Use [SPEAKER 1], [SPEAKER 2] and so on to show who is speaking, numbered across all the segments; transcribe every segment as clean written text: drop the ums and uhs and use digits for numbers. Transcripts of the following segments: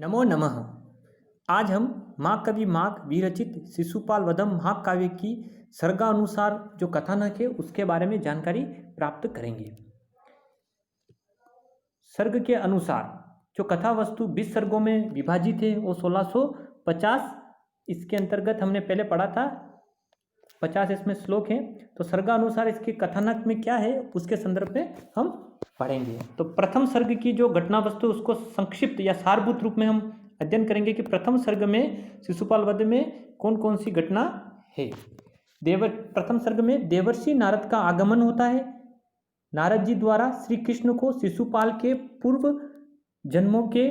[SPEAKER 1] नमो नमः। आज हम माँ कवि माघ विरचित शिशुपाल वधम महाकाव्य की सर्गानुसार जो कथानक है उसके बारे में जानकारी प्राप्त करेंगे। सर्ग के अनुसार जो कथा वस्तु 20 सर्गों में विभाजित है वो 1650 इसके अंतर्गत हमने पहले पढ़ा था। 50 इसमें श्लोक हैं। तो सर्गानुसार इसके कथानक में क्या है उसके संदर्भ में हम पढ़ेंगे। तो प्रथम सर्ग की जो घटना वस्तु उसको संक्षिप्त या सारभूत रूप में हम अध्ययन करेंगे कि प्रथम सर्ग में शिशुपाल वध में कौन कौन सी घटना है। प्रथम सर्ग में देवर्षि नारद का आगमन होता है। नारद जी द्वारा श्री कृष्ण को शिशुपाल के पूर्व जन्मों के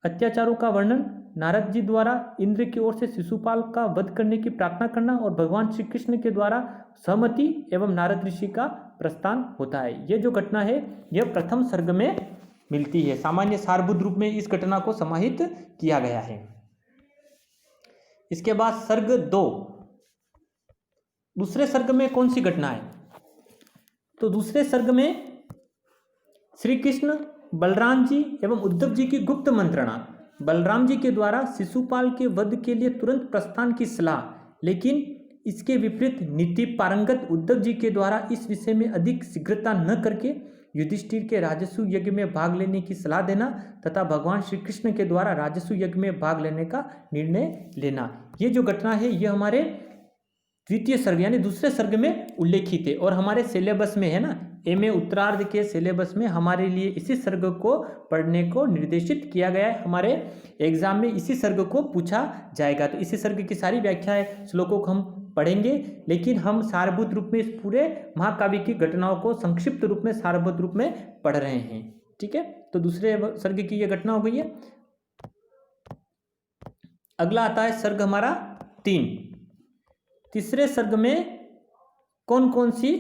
[SPEAKER 1] अत्याचारों का वर्णन, नारद जी द्वारा इंद्र की ओर से शिशुपाल का वध करने की प्रार्थना करना और भगवान श्री कृष्ण के द्वारा सहमति एवं नारद ऋषि का प्रस्थान होता है। ये जो घटना है यह प्रथम सर्ग में मिलती है। सामान्य सारभूत रूप में इस घटना को समाहित किया गया है। इसके बाद सर्ग 2, दूसरे सर्ग में कौन सी घटना है? तो दूसरे सर्ग में श्री कृष्ण, बलराम जी एवं उद्धव जी की गुप्त मंत्रणा, बलराम जी के द्वारा शिशुपाल के वध के लिए तुरंत प्रस्थान की सलाह, लेकिन इसके विपरीत नीति पारंगत उद्धव जी के द्वारा इस विषय में अधिक शीघ्रता न करके युधिष्ठिर के राजस्व यज्ञ में भाग लेने की सलाह देना तथा भगवान श्री कृष्ण के द्वारा राजस्व यज्ञ में भाग लेने का निर्णय लेना। ये जो घटना है यह हमारे द्वितीय सर्ग यानी दूसरे सर्ग में उल्लेखित है और हमारे सिलेबस में है ना, एमए उत्तरार्ध के सिलेबस में हमारे लिए इसी सर्ग को पढ़ने को निर्देशित किया गया है। हमारे एग्जाम में इसी सर्ग को पूछा जाएगा। तो इसी सर्ग की सारी व्याख्याएं श्लोकों को हम पढ़ेंगे, लेकिन हम सारभूत रूप में इस पूरे महाकाव्य की घटनाओं को संक्षिप्त रूप में सारभूत रूप में पढ़ रहे हैं। ठीक है, तो दूसरे सर्ग की यह घटना हो गई है। अगला आता है सर्ग हमारा 3। तीसरे सर्ग में कौन कौन सी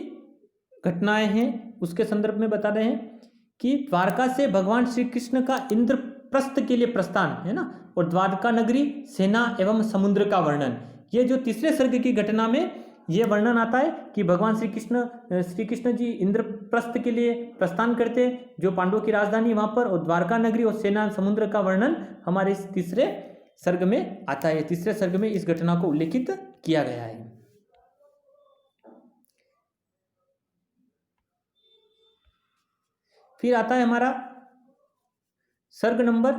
[SPEAKER 1] घटनाएं हैं उसके संदर्भ में बता रहे हैं कि द्वारका से भगवान श्री कृष्ण का इंद्रप्रस्थ के लिए प्रस्थान है ना, और द्वारका नगरी, सेना एवं समुद्र का वर्णन। ये जो तीसरे सर्ग की घटना में ये वर्णन आता है कि भगवान श्री कृष्ण जी इंद्रप्रस्थ के लिए प्रस्थान करते हैं, जो पांडवों की राजधानी वहां पर, और द्वारका नगरी और सेना समुद्र का वर्णन हमारे इस तीसरे सर्ग में आता है। तीसरे सर्ग में इस घटना को उल्लेखित किया गया है। फिर आता है हमारा सर्ग नंबर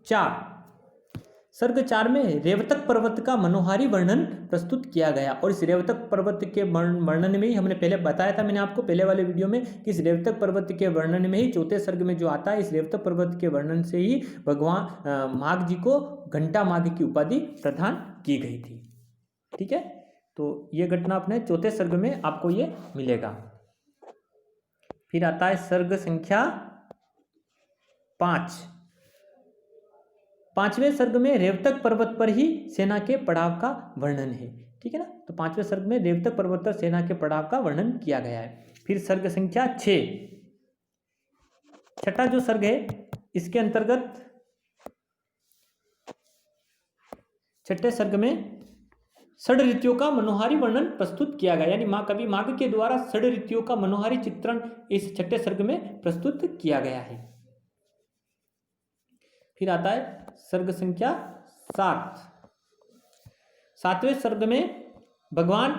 [SPEAKER 1] 4। सर्ग 4 में रेवतक पर्वत का मनोहारी वर्णन प्रस्तुत किया गया और इस रेवतक पर्वत के वर्णन में ही हमने पहले बताया था, मैंने आपको पहले वाले वीडियो में, कि इस रेवतक पर्वत के वर्णन में ही चौथे सर्ग में जो आता है, इस रेवतक पर्वत के वर्णन से ही भगवान माघ जी को घंटा माघ की उपाधि प्रदान की गई थी। ठीक है, तो ये घटना अपने चौथे सर्ग में आपको ये मिलेगा। फिर आता है सर्ग संख्या 5। पांचवें सर्ग में रेवतक पर्वत पर ही सेना के पड़ाव का वर्णन है। ठीक है ना, तो पांचवें सर्ग में रेवतक पर्वत पर सेना के पड़ाव का वर्णन किया गया है। फिर सर्ग संख्या 6, छठा जो सर्ग है, इसके अंतर्गत छठे सर्ग में षड ऋतुओं का मनोहारी वर्णन प्रस्तुत किया गया, यानी माँ कवि माघ के द्वारा षड ऋतुओं का मनोहारी चित्रण इस छठे सर्ग में प्रस्तुत किया गया है। फिर आता है सर्ग संख्या 7। सातवें सर्ग में भगवान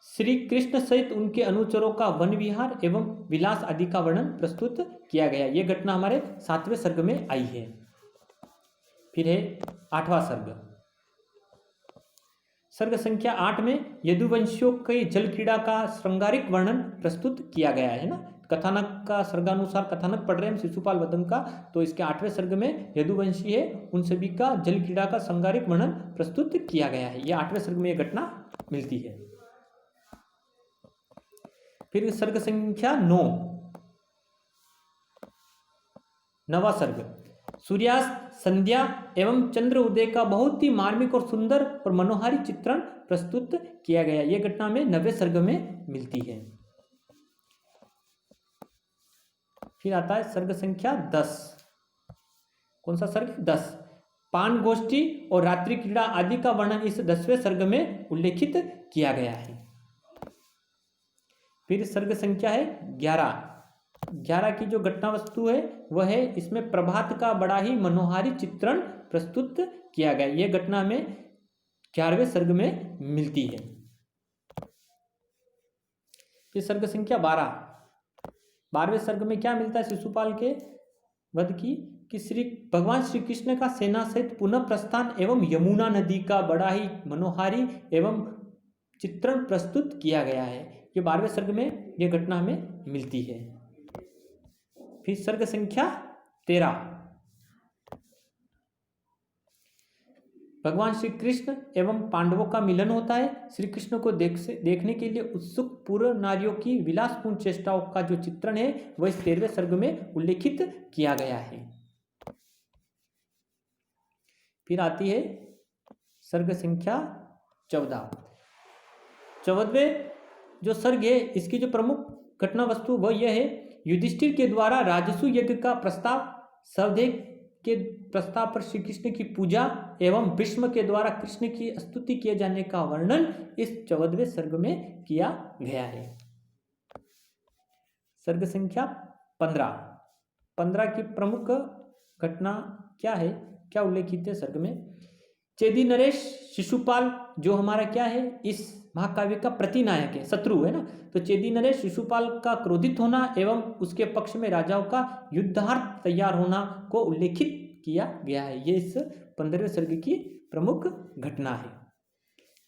[SPEAKER 1] श्री कृष्ण सहित उनके अनुचरों का वन विहार एवं विलास आदि का वर्णन प्रस्तुत किया गया। यह घटना हमारे 7वें सर्ग में आई है। फिर है 8वां सर्ग। सर्ग संख्या 8 में यदुवंशियों के जल क्रीड़ा का श्रृंगारिक वर्णन प्रस्तुत किया गया है ना। कथानक का सर्गानुसार कथानक पढ़ रहे हैं शिशुपाल वधम का, तो इसके 8वें सर्ग में यदुवंशी है उन सभी का जल क्रीड़ा का श्रृंगारिक वर्णन प्रस्तुत किया गया है। यह 8वें सर्ग में यह घटना मिलती है। फिर सर्ग संख्या 9, 9वां सर्ग। सूर्यास्त, संध्या एवं चंद्र उदय का बहुत ही मार्मिक और सुंदर और मनोहारी चित्रण प्रस्तुत किया गया। यह घटना में 9वें सर्ग में मिलती है। फिर आता है सर्ग संख्या 10। कौन सा सर्ग? 10। पान गोष्ठी और रात्रि क्रीड़ा आदि का वर्णन इस 10वें सर्ग में उल्लेखित किया गया है। फिर सर्ग संख्या है 11। 11 की जो घटना वस्तु है वह है, इसमें प्रभात का बड़ा ही मनोहारी चित्रण प्रस्तुत किया गया। यह घटना हमें 11वें सर्ग में मिलती है। फिर सर्ग संख्या 12वें सर्ग में क्या मिलता है शिशुपाल के वध की, कि भगवान श्री कृष्ण का सेना सहित पुनः प्रस्थान एवं यमुना नदी का बड़ा ही मनोहारी एवं चित्रण प्रस्तुत किया गया है। ये 12वें सर्ग में यह घटना हमें मिलती है। फिर सर्ग संख्या 13, भगवान श्री कृष्ण एवं पांडवों का मिलन होता है। श्री कृष्ण को देखने के लिए उत्सुक पूर्व नारियों की विलासपूर्ण चेष्टाओं का जो चित्रण है वह इस 13वें सर्ग में उल्लेखित किया गया है। फिर आती है सर्ग संख्या 14वें जो सर्ग है इसकी जो प्रमुख घटना वस्तु वह यह है, युधिष्ठिर के द्वारा राजसु यज्ञ का प्रस्ताव, सवदेह के प्रस्ताव पर श्री कृष्ण की पूजा एवं भीष्म के द्वारा कृष्ण की स्तुति किए जाने का वर्णन इस 14वें सर्ग में किया गया है। सर्ग संख्या 15 की प्रमुख घटना क्या है, क्या उल्लेखित है सर्ग में? चेदी नरेश शिशुपाल जो हमारा क्या है इस महाकाव्य का प्रतिनायक है, शत्रु है ना, तो चेदी नरेश शिशुपाल का क्रोधित होना एवं उसके पक्ष में राजाओं का युद्धार्थ तैयार होना को उल्लेखित किया गया है। ये इस 15वें सर्ग की प्रमुख घटना है।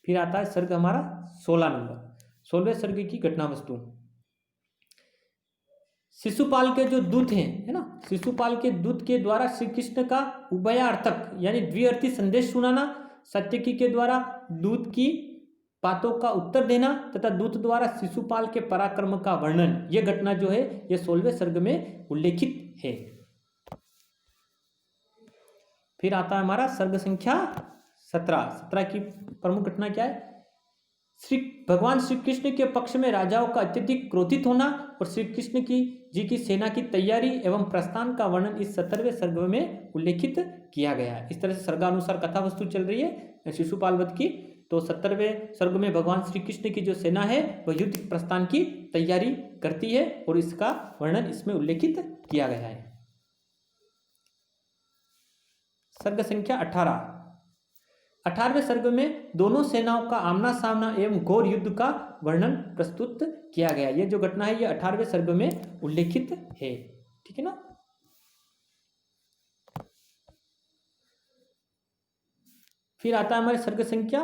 [SPEAKER 1] फिर आता है सर्ग हमारा 16वें सर्ग की घटना वस्तु। शिशुपाल के जो दूत हैं है ना, शिशुपाल के दूत के द्वारा श्री कृष्ण का उभयार्थक यानी द्विअर्थी संदेश सुनाना, सत्यकी के द्वारा दूत की बातों का उत्तर देना तथा दूत द्वारा शिशुपाल के पराक्रम का वर्णन, यह घटना जो है यह 16वें सर्ग में उल्लेखित है। फिर आता है हमारा सर्ग संख्या 17 की प्रमुख घटना क्या है? भगवान श्री कृष्ण के पक्ष में राजाओं का अत्यधिक क्रोधित होना और श्री कृष्ण की सेना की तैयारी एवं प्रस्थान का वर्णन इस 17वें सर्ग में उल्लेखित किया गया है। इस तरह से सर्गानुसार कथा वस्तु चल रही है शिशुपाल वध की। तो 17वें सर्ग में भगवान श्री कृष्ण की जो सेना है वह युद्ध प्रस्थान की तैयारी करती है और इसका वर्णन इसमें उल्लेखित किया गया है। सर्ग संख्या 18वें सर्ग में दोनों सेनाओं का आमना सामना एवं घोर युद्ध का वर्णन प्रस्तुत किया गया। यह जो घटना है यह 18वें सर्ग में उल्लेखित है, ठीक है ना। फिर आता है हमारे सर्ग संख्या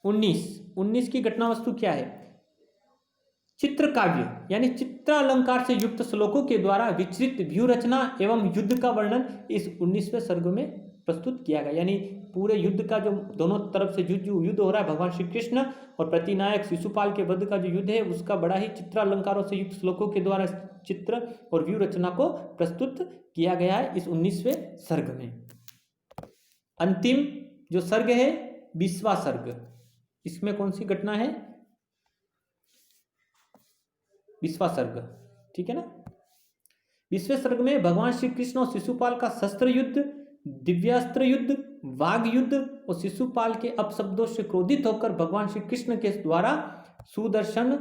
[SPEAKER 1] 19 की घटना वस्तु क्या है? चित्र काव्य यानी चित्रालंकार से युक्त श्लोकों के द्वारा विचरित व्यू रचना एवं युद्ध का वर्णन इस 19वें सर्ग में प्रस्तुत किया गया। यानी पूरे युद्ध का जो दोनों तरफ से युद्ध हो रहा है, भगवान श्री कृष्ण और प्रतिनायक शिशुपाल के वध का जो युद्ध है उसका बड़ा ही चित्रालंकारों से युक्त श्लोकों के द्वारा चित्र और व्यू रचना को प्रस्तुत किया गया है इस 19वें सर्ग में। अंतिम जो सर्ग है 20वां सर्ग, इसमें कौन सी घटना है? 20वां सर्ग, ठीक है ना। 20वें सर्ग में भगवान श्री कृष्ण और शिशुपाल का शस्त्र युद्ध, दिव्यास्त्र युद्ध, वाग युद्ध और शिशुपाल के अपशब्दों से क्रोधित होकर भगवान श्री कृष्ण के द्वारा सुदर्शन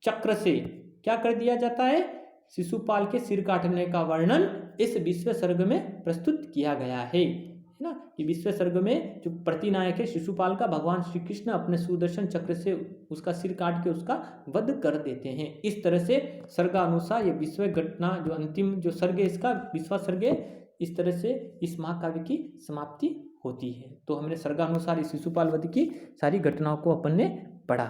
[SPEAKER 1] चक्र से क्या कर दिया जाता है? शिशुपाल के सिर काटने का वर्णन इस 20वें सर्ग में प्रस्तुत किया गया है ना। कि 20वें सर्ग में जो प्रतिनायक है शिशुपाल का, भगवान श्री कृष्ण अपने सुदर्शन चक्र से उसका सिर काट के उसका वध कर देते हैं। इस तरह से सर्गानुसार ये 20वें घटना जो अंतिम जो सर्ग है इसका 20वां सर्ग है, इस तरह से इस महाकाव्य की समाप्ति होती है। तो हमने सर्गानुसार इस शिशुपाल वध की सारी घटनाओं को अपन ने पढ़ा।